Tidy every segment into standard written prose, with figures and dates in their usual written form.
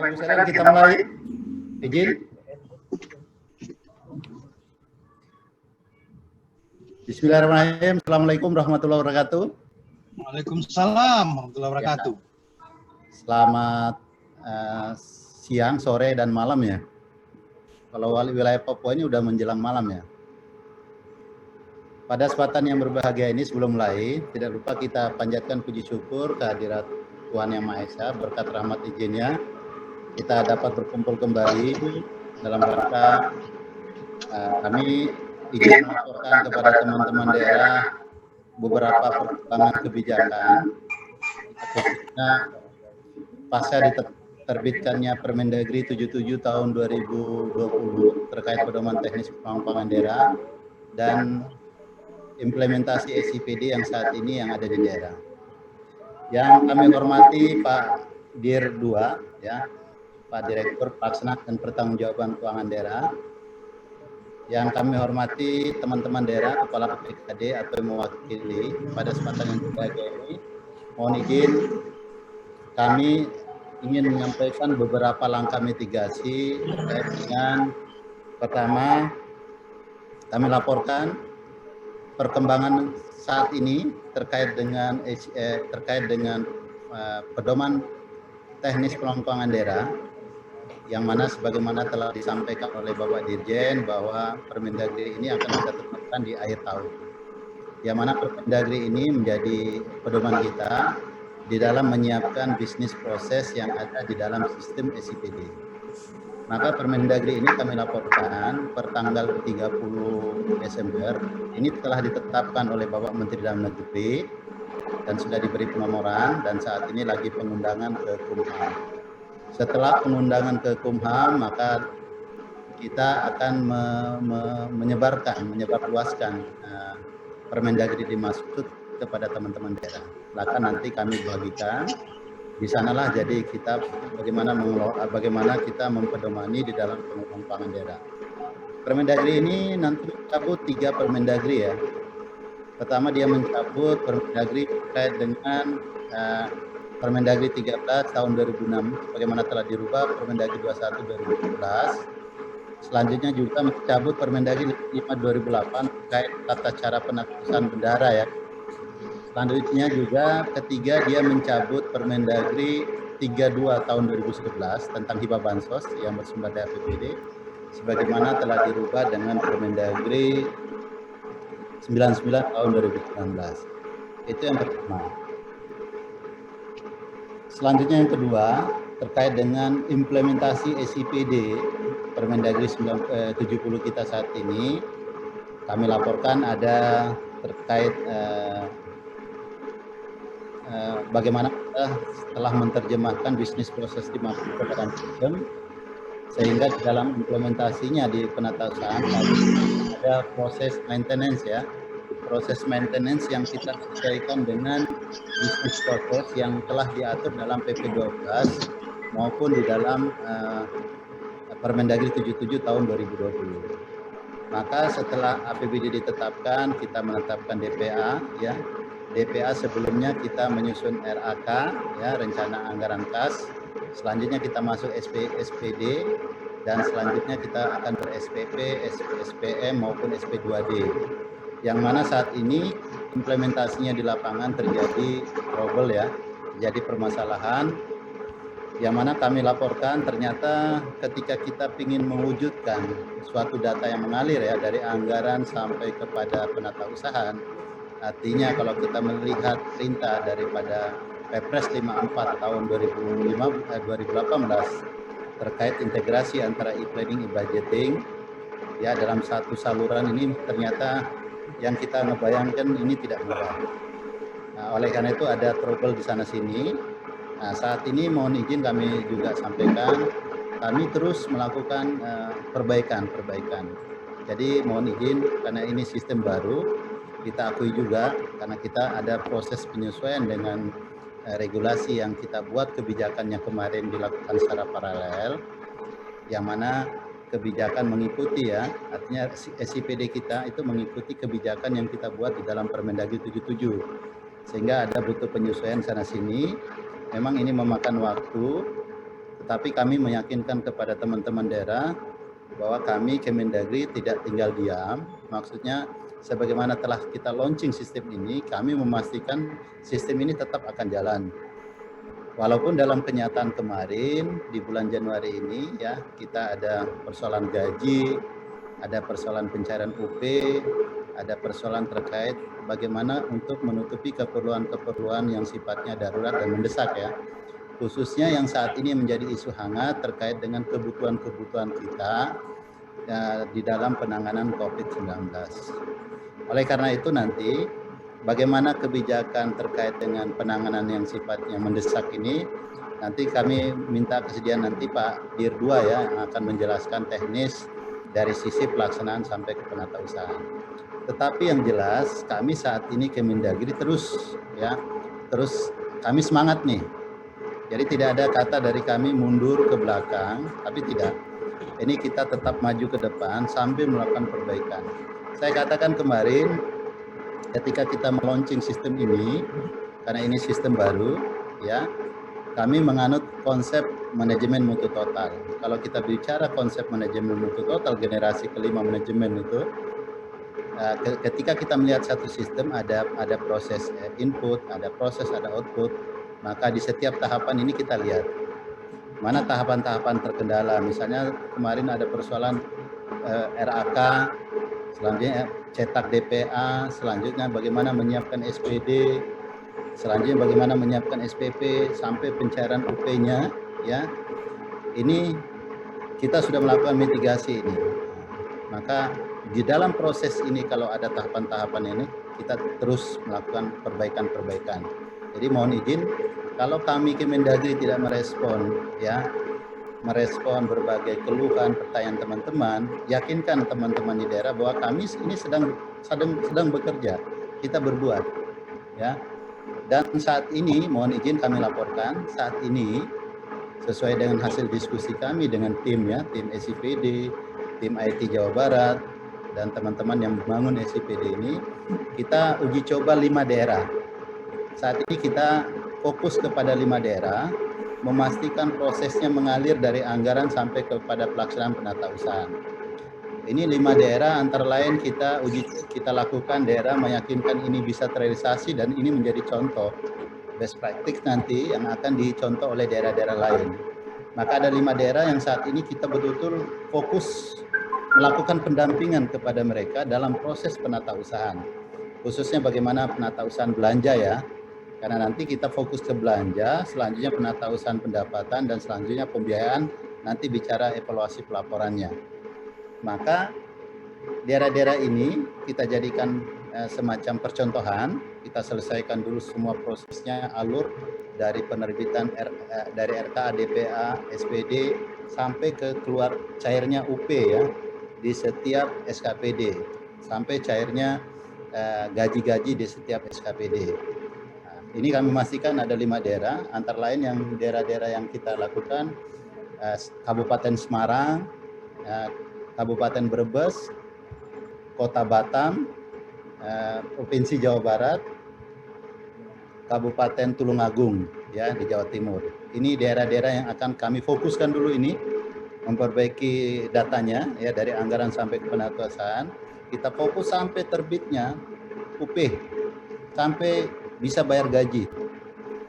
Bapak Ibu sekalian, kita mulai. Izin. Bismillahirrahmanirrahim. Assalamualaikum warahmatullahi wabarakatuh. Waalaikumsalam warahmatullahi wabarakatuh. Selamat siang, sore, dan malam ya. Kalau wilayah Papua ini udah menjelang malam ya. Pada kesempatan yang berbahagia ini sebelum mulai, tidak lupa kita panjatkan puji syukur kehadirat Tuhan Yang Maha Esa, berkat rahmat izinnya kita dapat berkumpul kembali dalam rangka kami izin melaporkan kepada teman-teman daerah beberapa perkembangan kebijakan, khususnya pasca diterbitkannya Permendagri 77 tahun 2020 terkait pedoman teknis pengembangan daerah dan implementasi SIPD yang saat ini yang ada di daerah. Yang kami hormati Pak Dir 2, ya, Pak Direktur Pelaksana dan Pertanggungjawaban Keuangan Daerah. Yang kami hormati teman-teman daerah, Kepala PPKD atau yang mewakili pada kesempatan yang berbahagia ini. Mohon izin, kami ingin menyampaikan beberapa langkah mitigasi terkait dengan pertama, kami laporkan perkembangan saat ini terkait dengan pedoman teknis pengembangan daerah, yang mana sebagaimana telah disampaikan oleh Bapak Dirjen bahwa Permendagri ini akan kita tetapkan di akhir tahun. Yang mana Permendagri ini menjadi pedoman kita di dalam menyiapkan bisnis proses yang ada di dalam sistem SIPD. Maka Permendagri ini kami laporkan per tanggal 30 Desember ini telah ditetapkan oleh Bapak Menteri Dalam Negeri dan sudah diberi penomoran dan saat ini lagi pengundangan ke Kumham. Setelah pengundangan ke Kumham, maka kita akan menyebarluaskan Permendagri dimaksud kepada teman-teman daerah. Maka nanti kami bagikan di sanalah jadi kita bagaimana kita mempedomani di dalam pengembangan daerah. Permendagri ini nanti mencabut 3 Permendagri ya. Pertama dia mencabut Permendagri terkait dengan Permendagri 13 tahun 2006 bagaimana telah dirubah Permendagri 21 2011. Selanjutnya juga mencabut Permendagri 5 2008 terkait tata cara penaklusan bendara ya. Selanjutnya juga ketiga dia mencabut Permendagri 32 tahun 2011 tentang hibah bansos yang bersumber dari APBD sebagaimana telah dirubah dengan Permendagri 99 tahun 2019. Itu yang pertama. Selanjutnya yang kedua terkait dengan implementasi SIPD Permendagri 70 kita saat ini, kami laporkan ada terkait bagaimana kita setelah menerjemahkan bisnis proses di penegakan sistem sehingga di dalam implementasinya di penatausahaan ada proses maintenance ya, proses maintenance yang kita sesuaikan dengan bisnis proses yang telah diatur dalam PP 12 maupun di dalam Permendagri 77 tahun 2020. Maka setelah APBD ditetapkan, kita menetapkan DPA ya. DPA sebelumnya kita menyusun RAK ya, rencana anggaran kas. Selanjutnya kita masuk SPD dan selanjutnya kita akan ber SPP, SPM maupun SP2D. Yang mana saat ini implementasinya di lapangan terjadi trouble ya, jadi permasalahan. Yang mana kami laporkan ternyata ketika kita ingin mewujudkan suatu data yang mengalir ya dari anggaran sampai kepada penatausahaan. Artinya kalau kita melihat perintah daripada Perpres 54 tahun 2018 terkait integrasi antara e-planning e-budgeting ya dalam satu saluran ini ternyata yang kita ngebayangkan ini tidak mudah. Nah, oleh karena itu ada trouble di sana sini. Nah, saat ini mohon izin kami juga sampaikan kami terus melakukan perbaikan. Jadi mohon izin karena ini sistem baru. Kita akui juga karena kita ada proses penyesuaian dengan regulasi yang kita buat kebijakannya kemarin dilakukan secara paralel yang mana kebijakan mengikuti ya artinya SIPD kita itu mengikuti kebijakan yang kita buat di dalam Permendagri 77 sehingga ada butuh penyesuaian sana sini. Memang ini memakan waktu Tetapi kami meyakinkan kepada teman-teman daerah bahwa kami Kemendagri tidak tinggal diam. Maksudnya sebagaimana telah kita launching sistem ini, kami memastikan sistem ini tetap akan jalan. Walaupun dalam kenyataan kemarin di bulan Januari ini ya kita ada persoalan gaji, ada persoalan pencairan UP, ada persoalan terkait bagaimana untuk menutupi keperluan-keperluan yang sifatnya darurat dan mendesak ya. Khususnya yang saat ini menjadi isu hangat terkait dengan kebutuhan-kebutuhan kita ya, di dalam penanganan COVID-19. Oleh karena itu nanti bagaimana kebijakan terkait dengan penanganan yang sifatnya mendesak ini, nanti kami minta kesediaan nanti Pak Dir 2 ya yang akan menjelaskan teknis dari sisi pelaksanaan sampai ke penatausahaan. Tetapi yang jelas kami saat ini Kemendagri terus kami semangat nih. Jadi tidak ada kata dari kami mundur ke belakang, tapi tidak. Ini kita tetap maju ke depan sambil melakukan perbaikan. Saya katakan kemarin ketika kita meluncing sistem ini, karena ini sistem baru, ya, kami menganut konsep manajemen mutu total. Kalau kita bicara konsep manajemen mutu total, generasi kelima manajemen itu, ketika kita melihat satu sistem ada proses input, ada proses, ada output, maka di setiap tahapan ini kita lihat mana tahapan-tahapan terkendala. Misalnya kemarin ada persoalan RAK, selanjutnya cetak DPA, selanjutnya bagaimana menyiapkan SPD, selanjutnya bagaimana menyiapkan SPP sampai pencairan UP-nya ya. Ini kita sudah melakukan mitigasi ini. Maka di dalam proses ini kalau ada tahapan-tahapan ini kita terus melakukan perbaikan-perbaikan. Jadi mohon izin kalau kami Kemendagri tidak merespon berbagai keluhan, pertanyaan teman-teman, yakinkan teman-teman di daerah bahwa kami ini sedang bekerja, kita berbuat, ya. Dan saat ini mohon izin kami laporkan, saat ini sesuai dengan hasil diskusi kami dengan tim ya, tim SIPD, tim IT Jawa Barat, dan teman-teman yang membangun SIPD ini, kita uji coba 5 daerah. Saat ini kita fokus kepada 5 daerah, memastikan prosesnya mengalir dari anggaran sampai kepada pelaksanaan penatausahaan. Ini 5 daerah antara lain kita lakukan daerah meyakinkan ini bisa terrealisasi dan ini menjadi contoh best practice nanti yang akan dicontoh oleh daerah-daerah lain. Maka ada 5 daerah yang saat ini kita betul-betul fokus melakukan pendampingan kepada mereka dalam proses penatausahaan. Khususnya bagaimana penatausahaan belanja ya. Karena nanti kita fokus ke belanja, selanjutnya penatausahaan pendapatan, dan selanjutnya pembiayaan, nanti bicara evaluasi pelaporannya. Maka daerah-daerah ini kita jadikan semacam percontohan, kita selesaikan dulu semua prosesnya, alur dari penerbitan dari RK, DPA, SPD, sampai ke keluar cairnya UP ya, di setiap SKPD, sampai cairnya gaji-gaji di setiap SKPD. Ini kami memastikan ada 5 daerah, antara lain yang daerah-daerah yang kita lakukan, Kabupaten Semarang, Kabupaten Brebes, Kota Batam, Provinsi Jawa Barat, Kabupaten Tulungagung ya di Jawa Timur. Ini daerah-daerah yang akan kami fokuskan dulu ini, memperbaiki datanya ya dari anggaran sampai ke penatausahaan. Kita fokus sampai terbitnya UP, sampai bisa bayar gaji.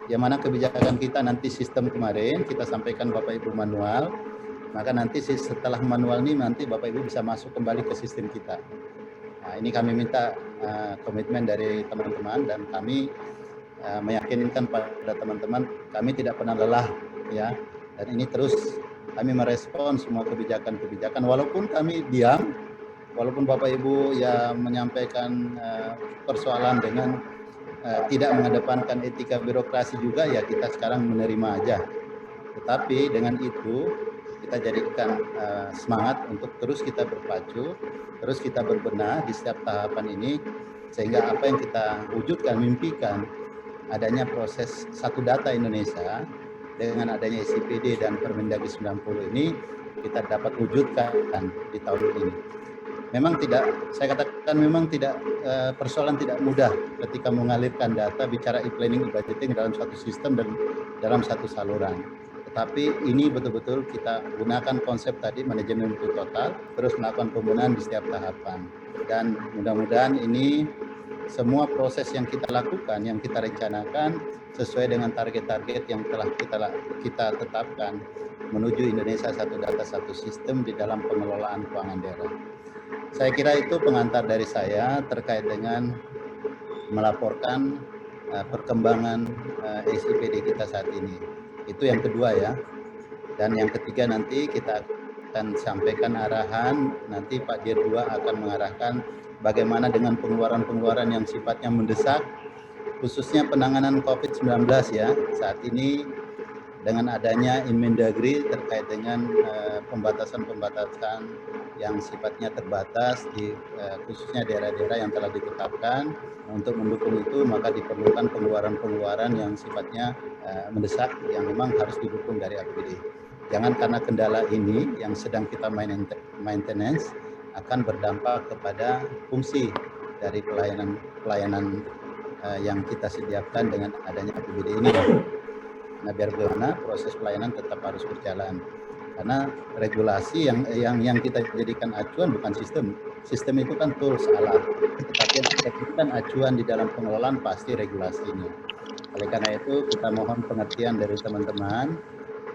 Yang mana kebijakan kita nanti sistem kemarin kita sampaikan Bapak Ibu manual, maka nanti setelah manual ini nanti Bapak Ibu bisa masuk kembali ke sistem kita. Nah, ini kami minta komitmen dari teman-teman dan kami meyakinkan pada teman-teman kami tidak pernah lelah ya. Dan ini terus kami merespon semua kebijakan-kebijakan walaupun kami diam, walaupun Bapak Ibu ya menyampaikan persoalan dengan tidak mengedepankan etika birokrasi juga ya kita sekarang menerima aja. Tetapi dengan itu kita jadikan semangat untuk terus kita berpacu, terus kita berbenah di setiap tahapan ini sehingga apa yang kita wujudkan, mimpikan adanya proses satu data Indonesia dengan adanya SIPD dan Permendagri 90 ini kita dapat wujudkan di tahun ini. Memang tidak, saya katakan memang tidak persoalan tidak mudah ketika mengalirkan data bicara e-planning, e-budgeting dalam satu sistem dan dalam satu saluran. Tetapi ini betul-betul kita gunakan konsep tadi manajemen mutu total, terus melakukan pembenahan di setiap tahapan. Dan mudah-mudahan ini semua proses yang kita lakukan, yang kita rencanakan sesuai dengan target-target yang telah kita tetapkan menuju Indonesia satu data satu sistem di dalam pengelolaan keuangan daerah. Saya kira itu pengantar dari saya terkait dengan melaporkan perkembangan SIPD kita saat ini. Itu yang kedua ya. Dan yang ketiga nanti kita akan sampaikan arahan, nanti Pak Dir 2 akan mengarahkan bagaimana dengan pengeluaran-pengeluaran yang sifatnya mendesak, khususnya penanganan COVID-19 ya. Saat ini dengan adanya Inmendagri terkait dengan pembatasan-pembatasan yang sifatnya terbatas di khususnya daerah-daerah yang telah ditetapkan. Untuk mendukung itu maka diperlukan pengeluaran-pengeluaran yang sifatnya mendesak yang memang harus didukung dari APBD. Jangan karena kendala ini yang sedang kita maintenance akan berdampak kepada fungsi dari pelayanan yang kita sediakan dengan adanya APBD ini. Nah, biar bagaimana proses pelayanan tetap harus berjalan. Karena regulasi yang kita jadikan acuan bukan sistem. Sistem itu kan tools, alat. Tetapi yang kita jadikan acuan di dalam pengelolaan pasti regulasinya. Oleh karena itu kita mohon pengertian dari teman-teman.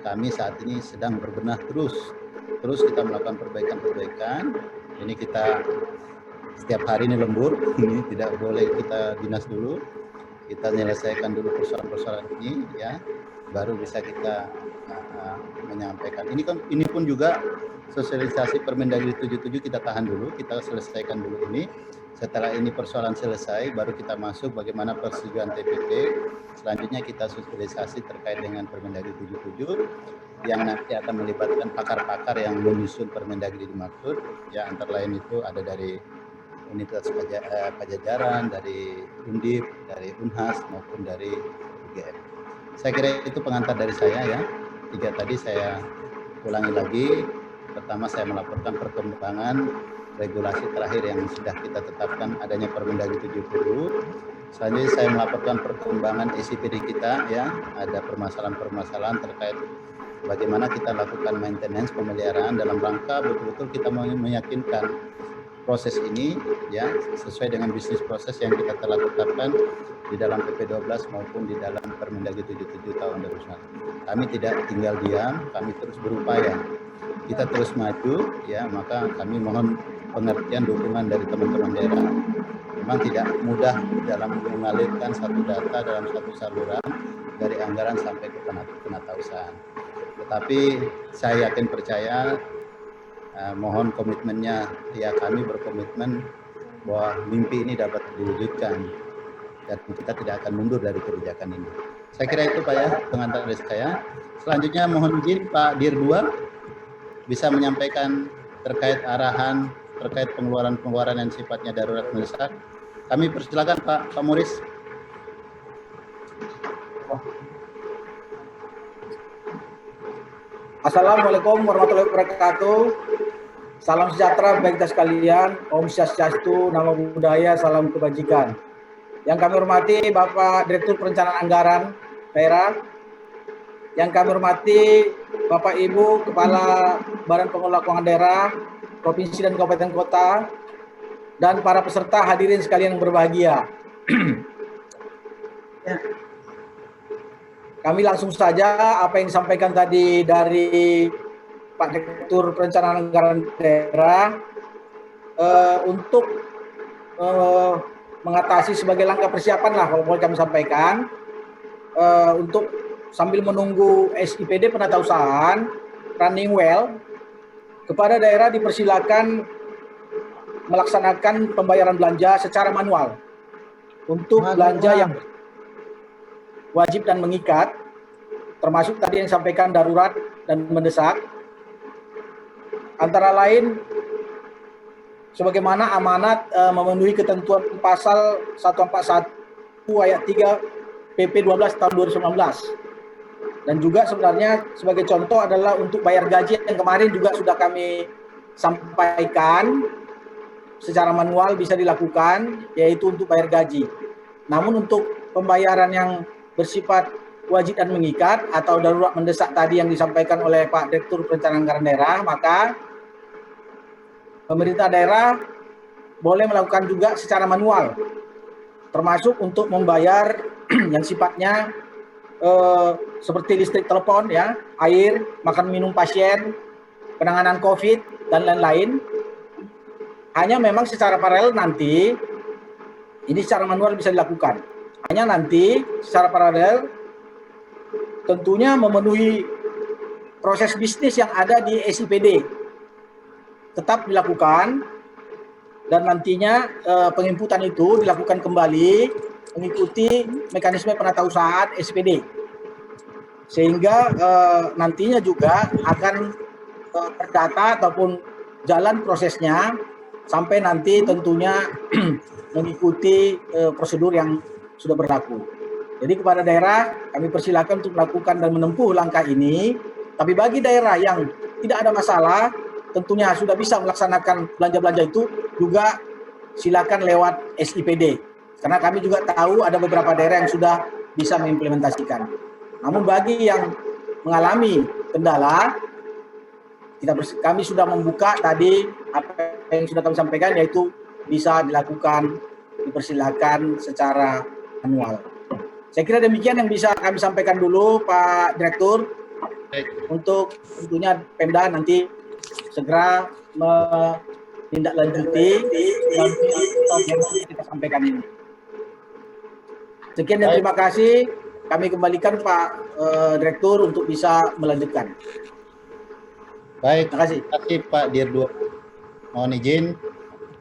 Kami saat ini sedang berbenah terus kita melakukan perbaikan-perbaikan. Ini kita setiap hari ini lembur, ini tidak boleh kita dinas dulu. Kita menyelesaikan dulu persoalan-persoalan ini ya, baru bisa kita menyampaikan. Ini pun juga sosialisasi Permendagri 77 kita tahan dulu, kita selesaikan dulu ini. Setelah ini persoalan selesai, baru kita masuk bagaimana persetujuan TPP. Selanjutnya kita sosialisasi terkait dengan Permendagri 77 yang nanti akan melibatkan pakar-pakar yang menyusun Permendagri dimaksud. Ya, antara lain itu ada dari Universitas Pajajaran, dari Undip, dari Unhas maupun dari UGM. Saya kira itu pengantar dari saya ya. 3 tadi saya ulangi lagi. Pertama saya melaporkan perkembangan regulasi terakhir yang sudah kita tetapkan adanya Permendagri 70. Selanjutnya saya melaporkan perkembangan SIPD kita ya. Ada permasalahan-permasalahan terkait bagaimana kita lakukan maintenance pemeliharaan dalam rangka betul-betul kita meyakinkan proses ini ya sesuai dengan bisnis proses yang kita telah tetapkan di dalam PP 12 maupun di dalam Permendagri 77 tahun 2009. Kami tidak tinggal diam, kami terus berupaya. Kita terus maju ya, maka kami mohon pengertian dukungan dari teman-teman daerah. Memang tidak mudah dalam mengalirkan satu data dalam satu saluran dari anggaran sampai ke penatausahaan. Tetapi saya yakin percaya mohon komitmennya ya, kami berkomitmen bahwa mimpi ini dapat diwujudkan dan kita tidak akan mundur dari kebijakan ini. Saya kira itu Pak ya pengantar dari saya. Selanjutnya mohon izin Pak Dir 2 bisa menyampaikan terkait arahan terkait pengeluaran-pengeluaran yang sifatnya darurat mendesak. Kami persilakan Pak Moris. Assalamualaikum warahmatullahi wabarakatuh. Salam sejahtera bagi kita sekalian. Om Swastiastu, Namo Buddhaya, salam kebajikan. Yang kami hormati Bapak Direktur Perencanaan Anggaran Daerah. Yang kami hormati Bapak Ibu Kepala Badan Pengelola Keuangan Daerah, Provinsi dan Kabupaten Kota, dan para peserta hadirin sekalian yang berbahagia. Kami langsung saja apa yang disampaikan tadi dari Pak Direktur Perencanaan Anggaran Daerah untuk mengatasi sebagai langkah persiapan lah kalau boleh kami sampaikan untuk sambil menunggu SIPD penatausahaan running well, kepada daerah dipersilakan melaksanakan pembayaran belanja secara manual untuk belanja yang wajib dan mengikat, termasuk tadi yang disampaikan darurat dan mendesak, antara lain sebagaimana amanat memenuhi ketentuan pasal 141 ayat 3 PP 12 tahun 2019. Dan juga sebenarnya sebagai contoh adalah untuk bayar gaji yang kemarin juga sudah kami sampaikan secara manual bisa dilakukan, yaitu untuk bayar gaji. Namun untuk pembayaran yang bersifat wajib dan mengikat atau darurat mendesak tadi yang disampaikan oleh Pak Direktur Perencanaan Anggaran Daerah, maka pemerintah daerah boleh melakukan juga secara manual, termasuk untuk membayar yang sifatnya seperti listrik telepon, ya, air, makan minum pasien, penanganan COVID, dan lain-lain. Hanya memang secara paralel nanti, ini secara manual bisa dilakukan. Hanya nanti secara paralel tentunya memenuhi proses bisnis yang ada di SIPD tetap dilakukan, dan nantinya penginputan itu dilakukan kembali mengikuti mekanisme penatausahaan SIPD, sehingga nantinya juga akan terdata ataupun jalan prosesnya sampai nanti tentunya mengikuti prosedur yang sudah berlaku. Jadi kepada daerah kami persilakan untuk melakukan dan menempuh langkah ini. Tapi bagi daerah yang tidak ada masalah, tentunya sudah bisa melaksanakan belanja-belanja itu juga silakan lewat SIPD. Karena kami juga tahu ada beberapa daerah yang sudah bisa mengimplementasikan. Namun bagi yang mengalami kendala, kami sudah membuka tadi apa yang sudah kami sampaikan, yaitu bisa dilakukan, dipersilakan secara manual. Saya kira demikian yang bisa kami sampaikan dulu, Pak Direktur. Untuk tentunya Pemda nanti segera menindaklanjuti yang kita sampaikan ini. Sekian dan terima kasih. Kami kembalikan Pak Direktur untuk bisa melanjutkan. Baik, Terima kasih. terima kasih Pak Dir 2. Mohon izin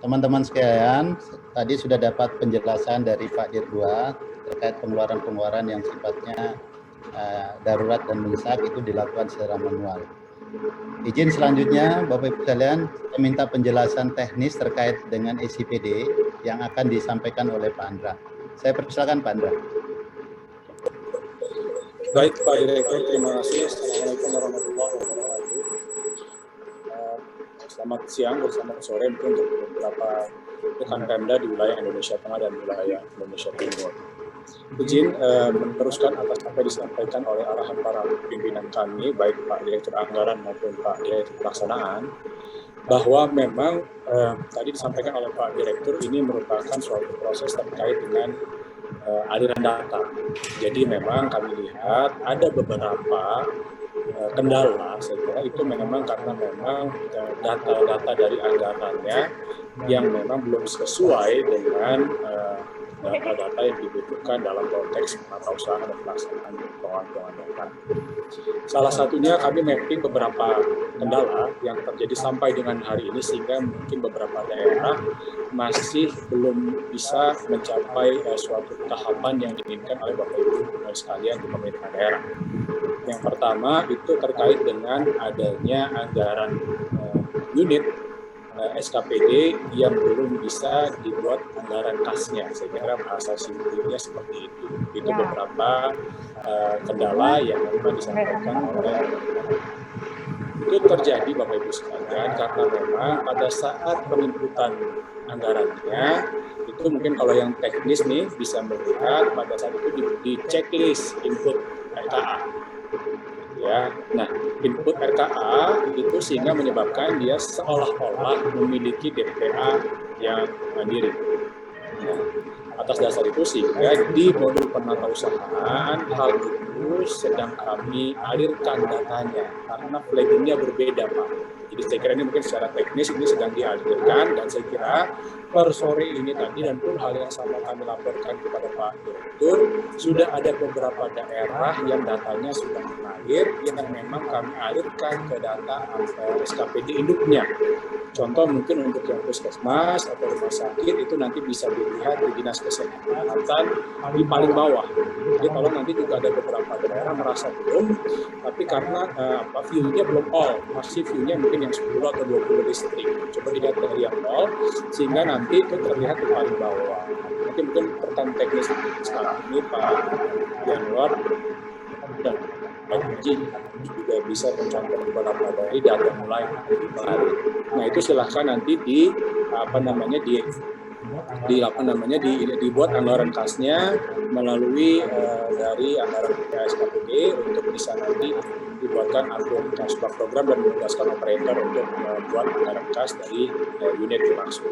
teman-teman sekalian, tadi sudah dapat penjelasan dari Pak Dir 2 terkait pengeluaran-pengeluaran yang sifatnya darurat dan mendesak itu dilakukan secara manual. Izin selanjutnya Bapak Ibu sekalian, saya minta penjelasan teknis terkait dengan SIPD yang akan disampaikan oleh Pak Andra. Saya persilakan Pak Andra. Baik Pak Direktur, terima kasih. Assalamualaikum warahmatullahi wabarakatuh. Selamat siang dan selamat sore mungkin untuk beberapa rekan Pemda di wilayah Indonesia Tengah dan wilayah Indonesia Timur. Izin meneruskan atas apa yang disampaikan oleh arahan para pimpinan kami, baik Pak Direktur Anggaran maupun Pak Direktur Pelaksanaan, bahwa memang tadi disampaikan oleh Pak Direktur ini merupakan suatu proses terkait dengan aliran data. Jadi memang kami lihat ada beberapa kendala, saya kira itu memang karena memang data-data dari anggarannya yang memang belum sesuai dengan data-data yang dibutuhkan dalam konteks penatausahaan dan pelaksanaan keuangan daerah. Salah satunya kami mapping beberapa kendala yang terjadi sampai dengan hari ini, sehingga mungkin beberapa daerah masih belum bisa mencapai suatu tahapan yang diinginkan oleh Bapak Ibu sekalian di pemerintah daerah. Yang pertama itu terkait dengan adanya anggaran unit SKPD yang belum bisa dibuat anggaran kasnya. Saya kira bahasa simpelnya seperti itu. Itu beberapa kendala yang memang disampaikan oleh itu terjadi Bapak Ibu sekalian karena memang pada saat penginputan anggarannya itu mungkin kalau yang teknis nih bisa melihat pada saat itu di checklist input RKA. Ya, nah input RKA itu sehingga menyebabkan dia seolah-olah memiliki DPA yang mandiri. Nah, atas dasar itu sehingga di modul penatausahaan hal itu sedang kami alirkan datanya karena flaggingnya berbeda Pak. Jadi saya kira ini mungkin secara teknis ini sedang dialirkan, dan saya kira per sore ini tadi dan pun hal yang sama kami laporkan kepada Pak Direktur, sudah ada beberapa daerah yang datanya sudah mengalir yang memang kami alirkan ke data SKPD induknya. Contoh mungkin untuk yang puskesmas atau rumah sakit itu nanti bisa dilihat di dinas kesehatan di paling bawah. Jadi kalau nanti juga ada beberapa daerah merasa belum, tapi karena view-nya belum all, masih view-nya mungkin yang 10 atau 20 distrik. Coba dilihat dari yang all, sehingga nanti itu terlihat di paling bawah. Nanti mungkin pertanyaan teknis sekarang ini Pak Januar dan Pak Haji juga bisa mencontoh beberapa dari data mulai mengalir. Nah itu silahkan nanti di dibuat anggaran kasnya melalui dari anggaran SKPD untuk bisa nanti dibuatkan akun cashback program dan menugaskan operator untuk membuat anggaran kas dari unit dimaksud.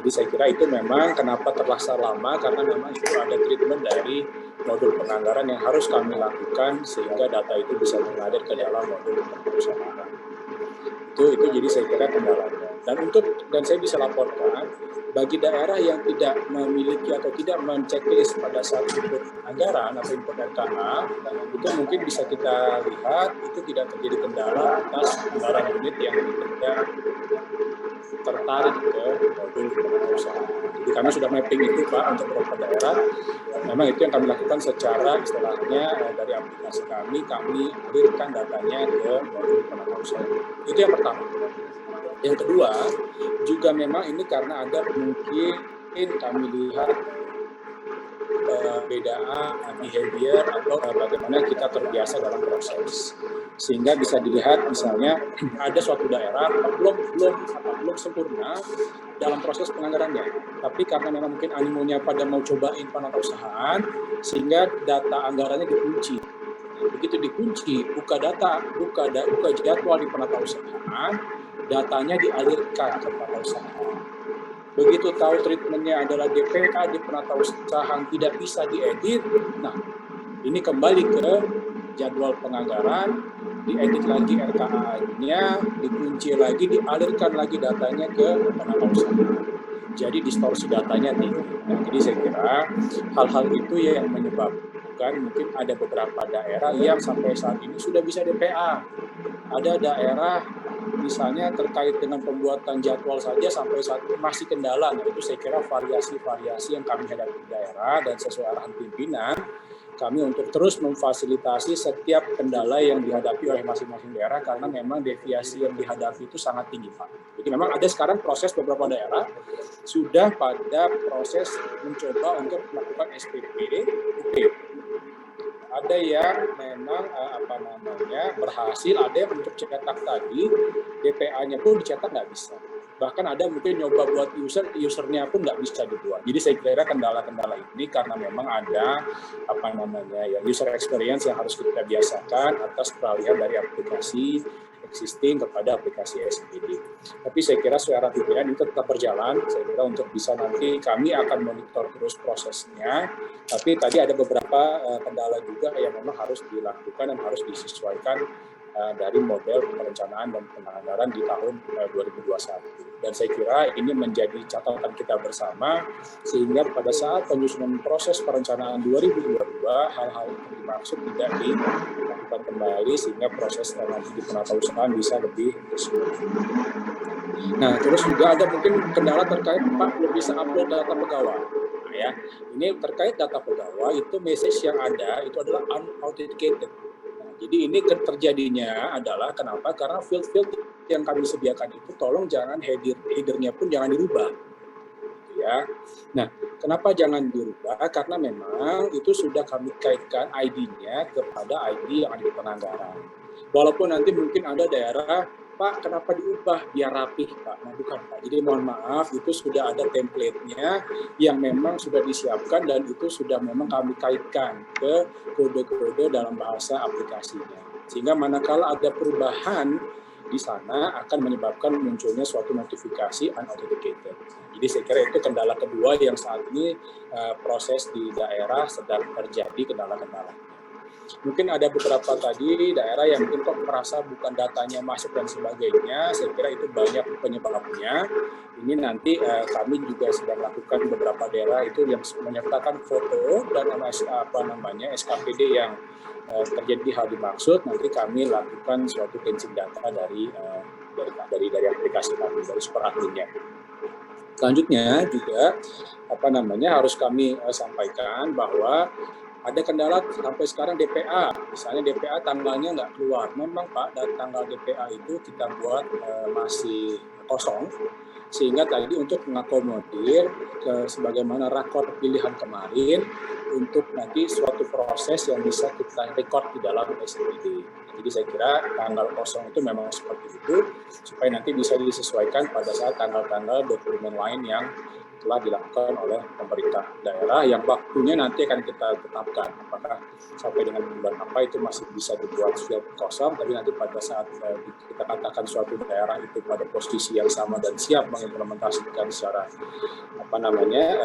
Jadi saya kira itu memang kenapa terlaksana lama, karena memang itu ada treatment dari modul penganggaran yang harus kami lakukan sehingga data itu bisa mengalir ke dalam modul perusahaan. Itu jadi saya kira kendalanya. Dan saya bisa laporkan bagi daerah yang tidak memiliki atau tidak men-checklist pada saat input anggaran atau input RKA, itu mungkin bisa kita lihat itu tidak terjadi kendala atas anggaran unit yang tidak tertarik ke modul perusahaan. Jadi kami sudah mapping itu Pak untuk beberapa daerah. Memang itu yang kami lakukan secara istilahnya dari aplikasi kami alirkan datanya ke modul perusahaan. Itu yang pertama. Yang kedua, juga memang ini karena ada mungkin kami lihat perbedaan behavior atau bagaimana kita terbiasa dalam proses. Sehingga bisa dilihat misalnya ada suatu daerah belum sempurna dalam proses penganggarannya. Tapi karena memang mungkin animonya pada mau cobain penatausahaan, sehingga data anggarannya dikunci. Begitu dikunci, buka jadwal di penatausahaan, datanya dialirkan ke penatausahaan. Begitu tahu treatmentnya adalah DPA di penatausahaan tidak bisa diedit, nah ini kembali ke jadwal penganggaran, diedit lagi RKA-nya, dikunci lagi, dialirkan lagi datanya ke penatausahaan. Jadi distorsi datanya tinggi. Nah, jadi saya kira hal-hal itu yang menyebabkan mungkin ada beberapa daerah yang sampai saat ini sudah bisa DPA. Ada daerah misalnya terkait dengan pembuatan jadwal saja sampai saat ini masih kendala. Nah, itu saya kira variasi-variasi yang kami hadapi di daerah, dan sesuai arahan pimpinan kami untuk terus memfasilitasi setiap kendala yang dihadapi oleh masing-masing daerah, karena memang deviasi yang dihadapi itu sangat tinggi Pak. Jadi memang ada sekarang proses beberapa daerah sudah pada proses mencoba untuk melakukan SPP UP. Ada yang memang berhasil, ada yang untuk cetak tadi DPA-nya pun dicetak nggak bisa. Bahkan ada mungkin nyoba buat usernya pun nggak bisa dibuat. Jadi saya kira kendala-kendala ini karena memang ada user experience yang harus kita biasakan atas peralihan dari aplikasi existing kepada aplikasi SPD. Tapi saya kira secara pimpinan itu tetap berjalan. Saya kira untuk bisa nanti kami akan monitor terus prosesnya. Tapi tadi ada beberapa kendala juga yang memang harus dilakukan dan harus disesuaikan dari model perencanaan dan penganggaran di tahun 2021. Dan saya kira ini menjadi catatan kita bersama, sehingga pada saat penyusunan proses perencanaan 2022, hal-hal yang dimaksud tidak dilakukan kembali, sehingga proses nanti di penatausahaan bisa lebih sesuai. Nah, terus juga ada mungkin kendala terkait Pak belum bisa upload data pegawai. Nah, ya, ini terkait data pegawai itu message yang ada itu adalah unauthenticated. Jadi ini terjadinya adalah kenapa? Karena field-field yang kami sediakan itu tolong jangan header-nya pun jangan dirubah. Ya. Nah, kenapa jangan dirubah? Karena memang itu sudah kami kaitkan ID-nya kepada ID yang ada di penganggaran. Walaupun nanti mungkin ada daerah, Pak, kenapa diubah biar rapih, Pak? Nah, bukan, Pak. Jadi mohon maaf, itu sudah ada template-nya yang memang sudah disiapkan dan itu sudah memang kami kaitkan ke kode-kode dalam bahasa aplikasinya. Sehingga manakala ada perubahan di sana akan menyebabkan munculnya suatu notifikasi unauthenticated. Jadi saya kira itu kendala kedua yang saat ini proses di daerah sedang terjadi kendala-kendala. Mungkin ada beberapa tadi daerah yang mungkin kok merasa bukan datanya masuk dan sebagainya. Saya kira itu banyak penyebabnya. Ini nanti kami juga sedang lakukan beberapa daerah itu yang menyertakan foto dan SKPD yang terjadi hal dimaksud. Nanti kami lakukan suatu cleansing data dari aplikasi kami, dari super adminnya. Selanjutnya juga harus kami sampaikan bahwa ada kendala sampai sekarang DPA, misalnya DPA tanggalnya nggak keluar. Memang Pak, tanggal DPA itu kita buat masih kosong, sehingga tadi untuk mengakomodir sebagaimana rakor pilihan kemarin untuk nanti suatu proses yang bisa kita record di dalam SPD. Jadi saya kira tanggal kosong itu memang seperti itu, supaya nanti bisa disesuaikan pada saat tanggal-tanggal dokumen lain yang telah dilakukan oleh pemerintah daerah yang waktunya nanti akan kita tetapkan. Apakah sampai dengan bulan apa itu masih bisa dibuat sudah kosong, tapi nanti pada saat kita katakan suatu daerah itu pada posisi yang sama dan siap mengimplementasikan secara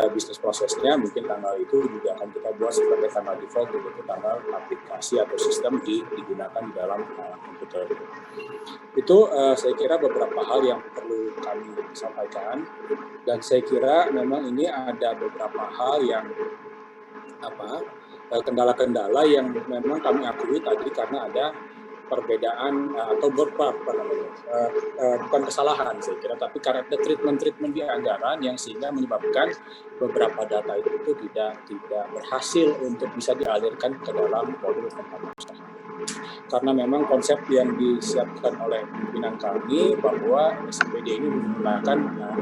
bisnis prosesnya, mungkin tanggal itu juga akan kita buat sebagai tanggal default, yaitu tanggal aplikasi atau sistem digunakan di dalam komputer. Itu saya kira beberapa hal yang perlu kami sampaikan, dan saya kira memang ini ada beberapa hal yang kendala-kendala yang memang kami akui tadi karena ada perbedaan atau bukan kesalahan saya kira, tapi karena ada treatment di anggaran yang sehingga menyebabkan beberapa data itu tidak berhasil untuk bisa dialirkan ke dalam modul pengembangan usaha. Karena memang konsep yang disiapkan oleh pimpinan kami bahwa SPD ini menggunakan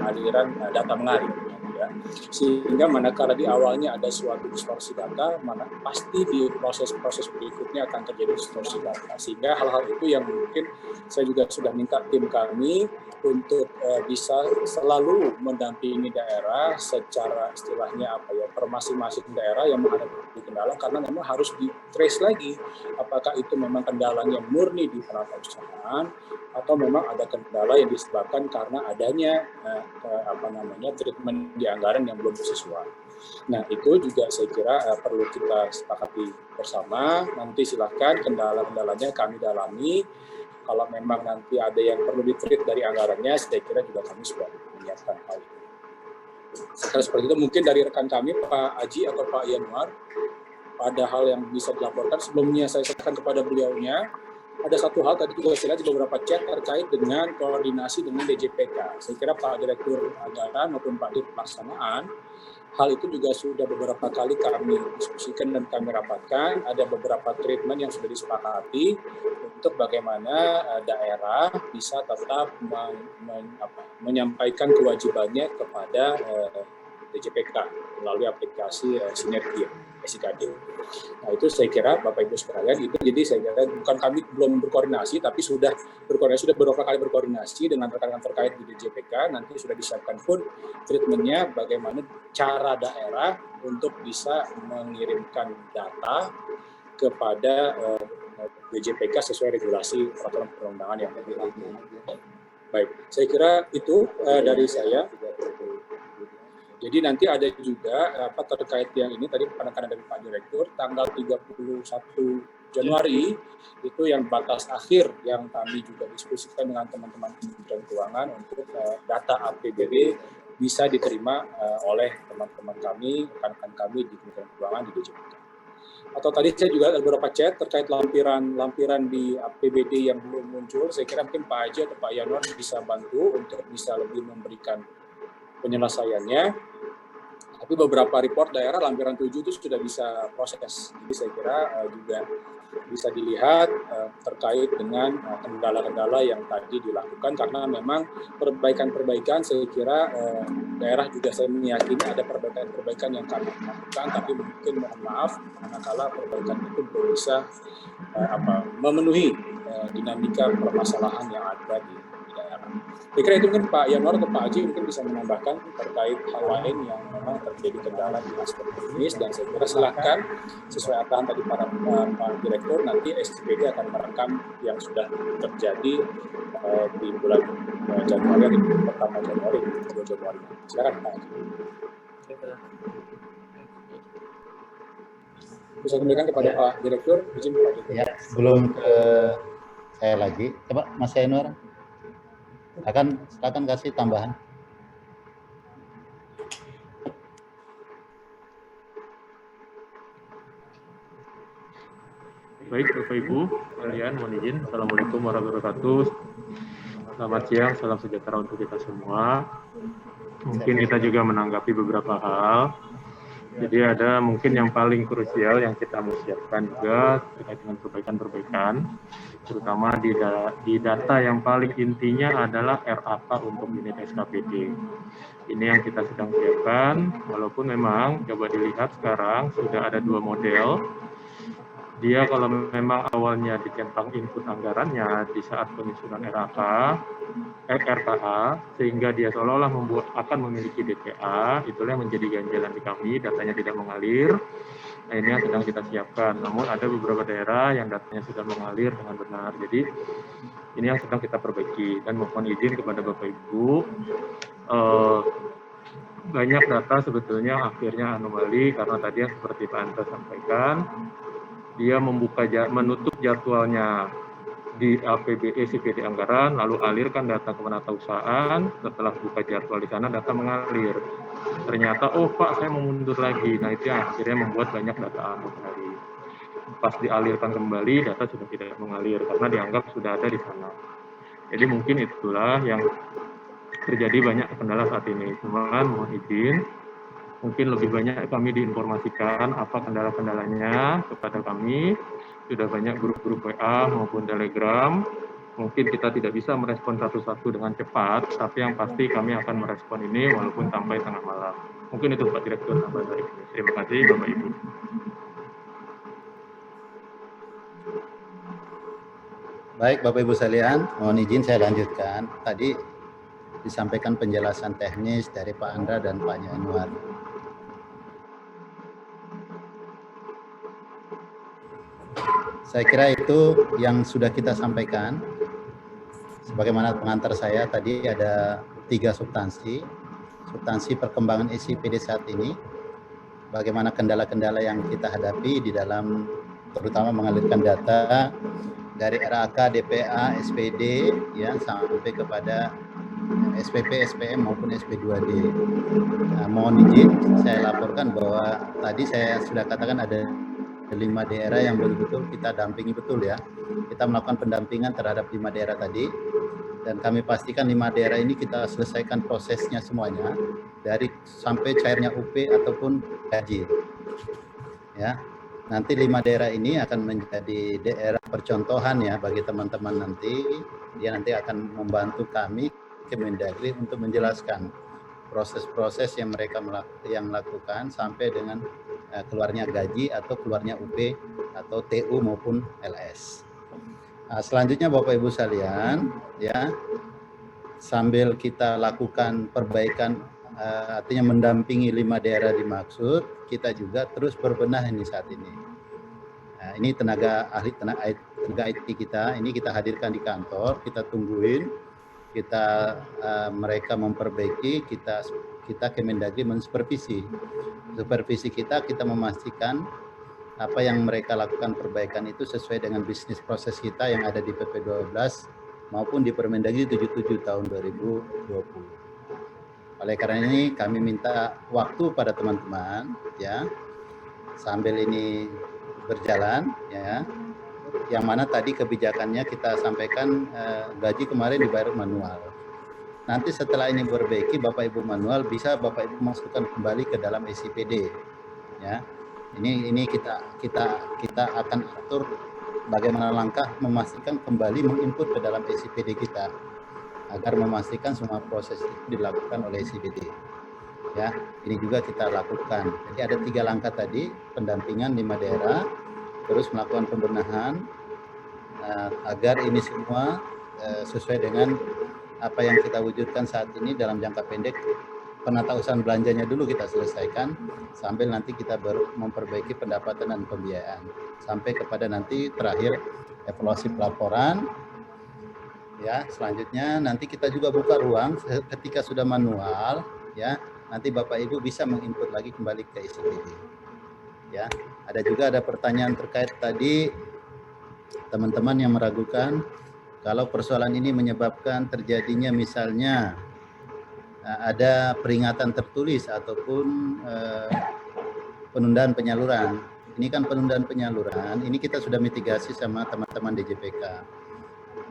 aliran data mengalir, ya. Sehingga manakala di awalnya ada suatu distorsi data, pasti di proses berikutnya akan terjadi distorsi data. Sehingga hal-hal itu yang mungkin saya juga sudah minta tim kami untuk bisa selalu mendampingi daerah secara istilahnya per masing-masing daerah yang menghadapi kendala, karena memang harus di-trace lagi apakah itu memang kendalanya murni di penata usahaan atau memang ada kendala yang disebabkan karena adanya treatment di anggaran yang belum sesuai. Nah, itu juga saya kira perlu kita sepakati bersama. Nanti silakan kendala-kendalanya kami dalami. Kalau memang nanti ada yang perlu di-treat dari anggarannya, saya kira juga kami sudah menyiapkan hal itu. Sekarang seperti itu, mungkin dari rekan kami Pak Aji atau Pak Yanuar, ada hal yang bisa dilaporkan. Sebelumnya saya serahkan kepada beliaunya. Ada satu hal tadi juga saya lihat di beberapa chat terkait dengan koordinasi dengan DJPK. Saya kira Pak Direktur Anggaran maupun Pak Dirut Pelaksanaan, hal itu juga sudah beberapa kali kami diskusikan dan kami rapatkan. Ada beberapa treatment yang sudah disepakati untuk bagaimana daerah bisa tetap menyampaikan kewajibannya kepada DJPK melalui aplikasi Sinergi SIKD. Nah, itu saya kira Bapak Ibu sekalian itu, jadi saya kira bukan kami belum berkoordinasi, tapi sudah berkoordinasi, sudah beberapa kali berkoordinasi dengan rekan-rekan terkait di DJPK. Nanti sudah disiapkan pun treatmentnya bagaimana cara daerah untuk bisa mengirimkan data kepada DJPK sesuai regulasi peraturan perundangan yang berlaku. Baik, saya kira itu dari saya. Jadi nanti ada juga terkait yang ini tadi penekanan dari Pak Direktur, tanggal 31 Januari itu yang batas akhir yang kami juga diskusikan dengan teman-teman Kementerian Keuangan untuk data APBD bisa diterima oleh teman-teman kami, rekan-rekan kami di Kementerian Keuangan di DJPK. Atau tadi saya juga ada beberapa chat terkait lampiran di APBD yang belum muncul. Saya kira mungkin Pak Haji atau Pak Yanuar bisa bantu untuk bisa lebih memberikan penyelesaiannya. Tapi beberapa report daerah lampiran 7 itu sudah bisa proses. Jadi saya kira juga bisa dilihat terkait dengan kendala-kendala yang tadi dilakukan, karena memang perbaikan-perbaikan saya kira daerah juga saya meyakini ada perbaikan-perbaikan yang kami lakukan, tapi mungkin mohon maaf manakala perbaikan itu belum bisa memenuhi dinamika permasalahan yang ada di daerah. Saya kira itu mungkin Pak Yanuar atau Pak Haji mungkin bisa menambahkan terkait hal lain yang memang terjadi kendala di aspek teknis, dan saya kira silakan sesuai arahan tadi para Pak Direktur, nanti SPD akan merekam yang sudah terjadi di bulan Januari, di pertama Januari, 2 Januari. Silakan Pak Haji. Bisa kembalikan kepada Pak Direktur, izin Pak Direktur. Ya, sebelum ke saya lagi, coba Mas Yanuar. Silakan kasih tambahan. Baik, Bapak Ibu sekalian, mohon izin. Assalamualaikum warahmatullahi wabarakatuh. Selamat siang, salam sejahtera untuk kita semua. Mungkin kita juga menanggapi beberapa hal. Jadi ada mungkin yang paling krusial yang kita mau siapkan juga terkait dengan perbaikan-perbaikan, terutama di data yang paling intinya adalah RAK untuk unit SKPD. Ini yang kita sedang siapkan, walaupun memang coba dilihat sekarang sudah ada 2 model. dia kalau memang awalnya dicentang input anggarannya di saat penyusunan RKA, sehingga dia seolah-olah akan memiliki DPA, itulah yang menjadi ganjalan di kami, datanya tidak mengalir. Nah, ini yang sedang kita siapkan. Namun ada beberapa daerah yang datanya sudah mengalir dengan benar. Jadi ini yang sedang kita perbaiki, dan mohon izin kepada Bapak Ibu, banyak data sebetulnya akhirnya anomali karena tadi yang seperti Pak Anta sampaikan, dia menutup jadwalnya di APBE CPD anggaran, lalu alirkan data ke penatausahaan, setelah buka jadwal di sana data mengalir. Ternyata, oh Pak, saya mau mundur lagi. Nah, itu yang akhirnya membuat banyak data anomali. Pas dialirkan kembali, data sudah tidak mengalir karena dianggap sudah ada di sana. Jadi mungkin itulah yang terjadi banyak kendala saat ini. Cuman mohon izin, mungkin lebih banyak kami diinformasikan apa kendala-kendalanya kepada kami. Sudah banyak grup-grup WA maupun Telegram. Mungkin kita tidak bisa merespon satu-satu dengan cepat, tapi yang pasti kami akan merespon ini walaupun sampai tengah malam. Mungkin itu Pak Direktur tambahan dari kami. Terima kasih Bapak Ibu. Baik Bapak Ibu sekalian, mohon izin saya lanjutkan. Tadi disampaikan penjelasan teknis dari Pak Andra dan Pak Yanuar. Saya kira itu yang sudah kita sampaikan. Sebagaimana pengantar saya tadi ada 3 substansi. Substansi perkembangan SIPD saat ini, bagaimana kendala-kendala yang kita hadapi di dalam terutama mengalirkan data dari RAK, DPA, SPD ya sampai kepada SPP, SPM maupun SP2D. Nah, mohon izin saya laporkan bahwa tadi saya sudah katakan ada 5 daerah yang betul-betul kita dampingi betul ya. Kita melakukan pendampingan terhadap 5 daerah tadi, dan kami pastikan 5 daerah ini kita selesaikan prosesnya semuanya dari sampai cairnya UP ataupun gaji. Ya, nanti 5 daerah ini akan menjadi daerah percontohan ya bagi teman-teman nanti. Dia nanti akan membantu kami Kemendagri untuk menjelaskan proses-proses yang mereka lakukan sampai dengan keluarnya gaji atau keluarnya UP atau TU maupun LS. Nah, selanjutnya Bapak Ibu sekalian ya, sambil kita lakukan perbaikan artinya mendampingi 5 daerah dimaksud, kita juga terus berbenah ini saat ini. Nah, ini tenaga ahli tenaga IT kita, ini kita hadirkan di kantor, kita tungguin, kita mereka memperbaiki, kita Kemendagri mensupervisi. Supervisi kita memastikan apa yang mereka lakukan perbaikan itu sesuai dengan bisnis proses kita yang ada di PP 12 maupun di Permendagri 77 tahun 2020. Oleh karena ini kami minta waktu pada teman-teman ya, sambil ini berjalan ya, yang mana tadi kebijakannya kita sampaikan gaji kemarin dibayar manual. Nanti setelah ini berbaiki, Bapak Ibu manual bisa Bapak Ibu masukkan kembali ke dalam SIPD ya. Ini kita akan atur bagaimana langkah memastikan kembali menginput ke dalam SIPD kita agar memastikan semua proses itu dilakukan oleh SIPD. Ya, ini juga kita lakukan. Jadi ada 3 langkah tadi, pendampingan 5 daerah, terus melakukan pembenahan agar ini semua sesuai dengan apa yang kita wujudkan saat ini dalam jangka pendek. Penatausahaan belanjanya dulu kita selesaikan, sambil nanti kita baru memperbaiki pendapatan dan pembiayaan. Sampai kepada nanti terakhir evaluasi pelaporan. Ya, selanjutnya nanti kita juga buka ruang ketika sudah manual, ya, nanti Bapak Ibu bisa menginput lagi kembali ke SIPD. Ya, ada pertanyaan terkait tadi teman-teman yang meragukan kalau persoalan ini menyebabkan terjadinya misalnya ada peringatan tertulis ataupun penundaan penyaluran. Ini kan penundaan penyaluran, ini kita sudah mitigasi sama teman-teman DJPK.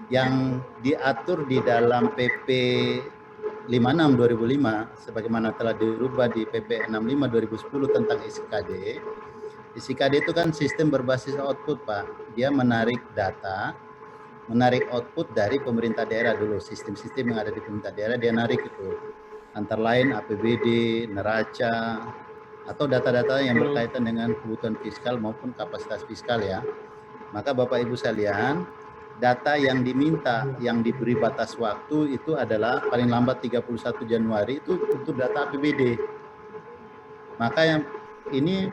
Yang diatur di dalam PP 56 2005 sebagaimana telah dirubah di PP 65 2010 tentang SIKD. SIKD itu kan sistem berbasis output, Pak. Dia menarik data, menarik output dari pemerintah daerah dulu, sistem-sistem yang ada di pemerintah daerah dia narik itu. Antara lain APBD, neraca, atau data-data yang berkaitan dengan kebutuhan fiskal maupun kapasitas fiskal ya. Maka Bapak Ibu sekalian, data yang diminta, yang diberi batas waktu itu adalah paling lambat 31 Januari itu untuk data APBD. Maka yang ini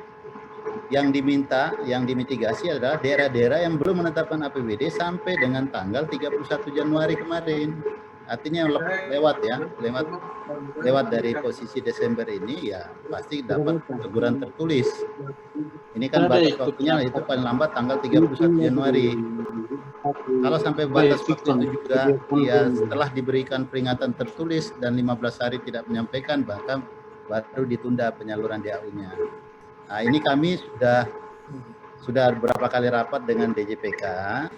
yang diminta, yang dimitigasi adalah daerah-daerah yang belum menetapkan APBD sampai dengan tanggal 31 Januari kemarin. Artinya lewat ya, lewat dari posisi Desember ini ya pasti dapat teguran tertulis. Ini kan batas waktunya itu paling lambat tanggal 31 Januari. Kalau sampai batas waktu itu juga ya setelah diberikan peringatan tertulis dan 15 hari tidak menyampaikan, bahkan baru ditunda penyaluran DAU-nya. Nah, ini kami sudah beberapa kali rapat dengan DJPK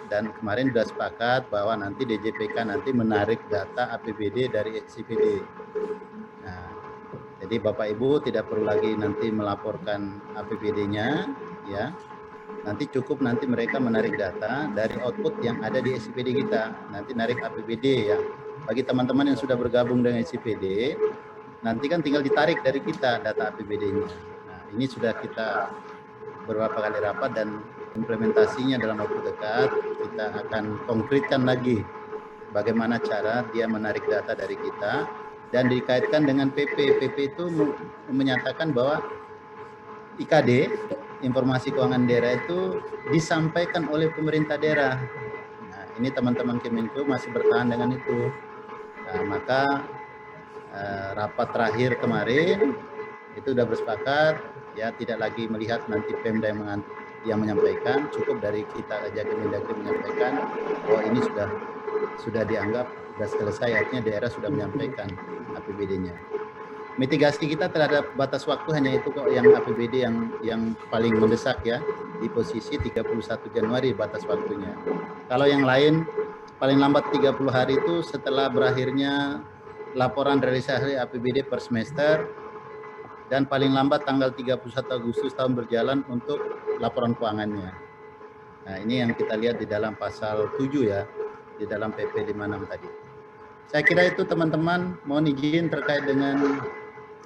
dan kemarin sudah sepakat bahwa nanti DJPK nanti menarik data APBD dari SIPD. Nah, jadi Bapak Ibu tidak perlu lagi nanti melaporkan APBD-nya, ya. Nanti cukup nanti mereka menarik data dari output yang ada di SIPD kita. Nanti narik APBD ya. Bagi teman-teman yang sudah bergabung dengan SIPD, nanti kan tinggal ditarik dari kita data APBD-nya. Nah, ini sudah kita beberapa kali rapat dan implementasinya dalam waktu dekat kita akan konkretkan lagi bagaimana cara dia menarik data dari kita dan dikaitkan dengan PP. PP itu menyatakan bahwa IKD, informasi keuangan daerah itu disampaikan oleh pemerintah daerah. Nah, ini teman-teman Kemenko masih bertahan dengan itu. Nah, maka rapat terakhir kemarin itu sudah bersepakat ya tidak lagi melihat nanti Pemda yang menyampaikan, cukup dari kita aja Kemendagri menyampaikan bahwa ini sudah dianggap sudah selesai, artinya daerah sudah menyampaikan APBD-nya. Mitigasi kita terhadap batas waktu hanya itu kok yang APBD yang paling mendesak ya, di posisi 31 Januari batas waktunya. Kalau yang lain paling lambat 30 hari itu setelah berakhirnya laporan realisasi APBD per semester, dan paling lambat tanggal 31 Agustus tahun berjalan untuk laporan keuangannya. Nah, ini yang kita lihat di dalam pasal 7 ya, di dalam PP 56 tadi. Saya kira itu teman-teman, mohon izin terkait dengan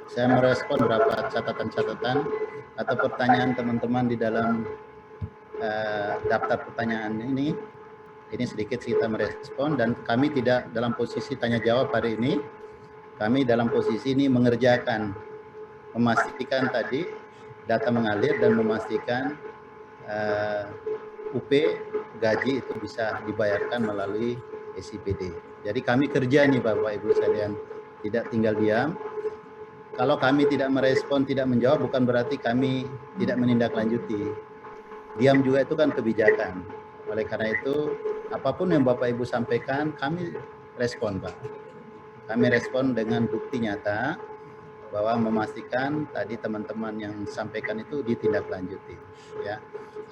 saya merespon beberapa catatan-catatan atau pertanyaan teman-teman di dalam daftar pertanyaan ini. Ini sedikit kita merespon dan kami tidak dalam posisi tanya jawab hari ini. Kami dalam posisi ini mengerjakan, memastikan tadi data mengalir dan memastikan UP gaji itu bisa dibayarkan melalui SIPD. Jadi kami kerja nih Bapak Ibu sekalian, tidak tinggal diam. Kalau kami tidak merespon, tidak menjawab bukan berarti kami tidak menindaklanjuti. Diam juga itu kan kebijakan. Oleh karena itu apapun yang Bapak Ibu sampaikan kami respon Pak. Kami respon dengan bukti nyata bahwa memastikan tadi teman-teman yang sampaikan itu ditindaklanjuti ya.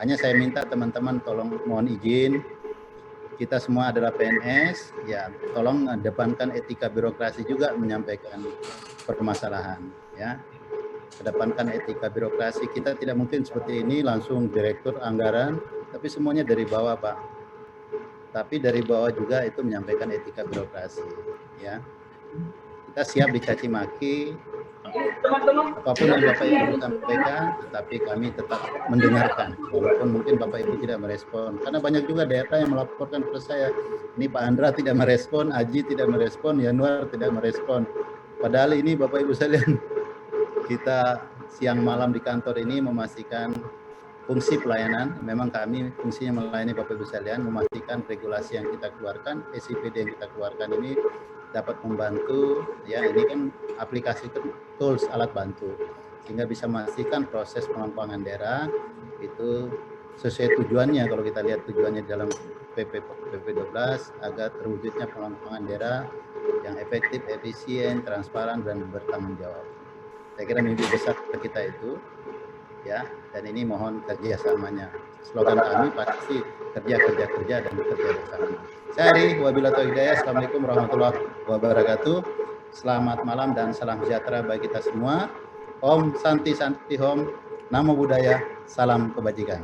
Hanya saya minta teman-teman tolong mohon izin, kita semua adalah PNS ya, tolong depankan etika birokrasi juga menyampaikan permasalahan ya. Kedepankan etika birokrasi, kita tidak mungkin seperti ini langsung direktur anggaran tapi semuanya dari bawah Pak. Tapi dari bawah juga itu menyampaikan etika birokrasi ya. Kita siap dicaci maki, apapun yang Bapak Ibu sampaikan, tetapi kami tetap mendengarkan, walaupun mungkin Bapak Ibu tidak merespon. Karena banyak juga daerah yang melaporkan ke saya, ini Pak Andra tidak merespon, Aji tidak merespon, Yanuar tidak merespon. Padahal ini Bapak Ibu sekalian, kita siang malam di kantor ini memastikan fungsi pelayanan. Memang kami fungsinya melayani Bapak Ibu sekalian, memastikan regulasi yang kita keluarkan, SIPD yang kita keluarkan ini dapat membantu ya, ini kan aplikasi tools alat bantu sehingga bisa memastikan proses pengembangan daerah itu sesuai tujuannya. Kalau kita lihat tujuannya dalam PP 12 agar terwujudnya pengembangan daerah yang efektif, efisien, transparan dan bertanggung jawab. Saya kira mimpi besar kita itu ya, dan ini mohon kerjasamanya. Slogan kami pasti kerja dan bekerja bersama. Saya Ari, wabillahi taufiq hidayah. Assalamualaikum warahmatullahi wabarakatuh. Selamat malam dan salam sejahtera bagi kita semua. Om Santi Santi Om, Namo Buddhaya, salam kebajikan.